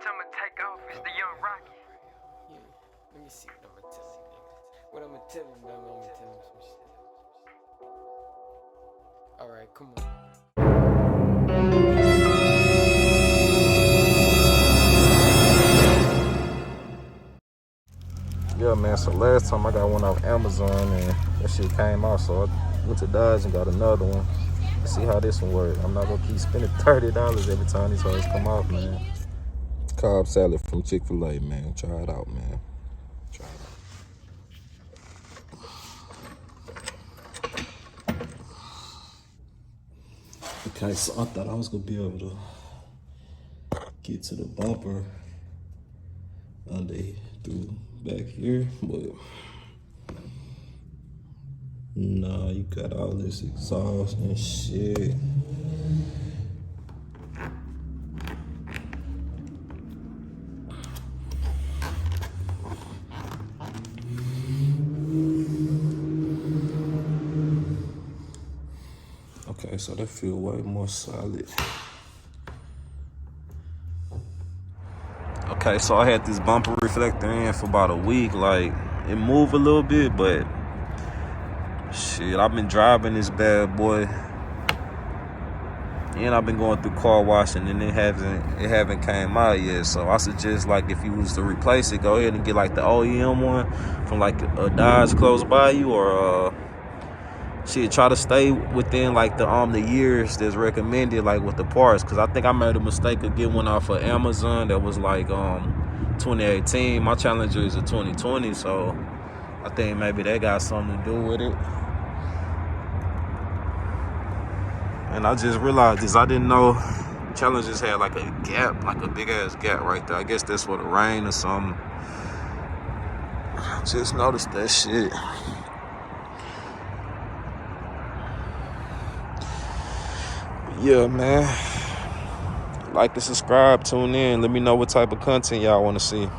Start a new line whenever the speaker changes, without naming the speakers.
I'ma take off. It's the young Rocky.
Yeah, let me see what I'ma tell him. What I'ma tell him, though, I'ma tell him some shit. Alright, come on.
Yeah, man, so last time I got one off Amazon and that shit came out, so I went to Dodge and got another one. Let's see how this one works. I'm not gonna keep spending $30 every time these hoes come off, man. Cobb salad from Chick-fil-A, man. Try it out, man. Try it out. Okay, so I thought I was gonna be able to get to the bumper under through back here, but nah, you got all this exhaust and shit. Okay, so that feel way more solid. Okay, so I had this bumper reflector in for about a week. Like, it moved a little bit, but shit, I've been driving this bad boy, and I've been going through car washing, and it haven't came out yet. So I suggest, like, if you was to replace it, go ahead and get like the OEM one from like a Dodge close by you, or shit, try to stay within like the years that's recommended, like with the parts, because I think I made a mistake of getting one off of Amazon that was like 2018. My Challenger is a 2020, so I think maybe that got something to do with it. And I just realized this. I didn't know Challengers had like a gap, like a big ass gap right there. I guess that's for the rain or something. I just noticed that shit. Yeah, man. Like and subscribe, tune in. Let me know what type of content y'all want to see.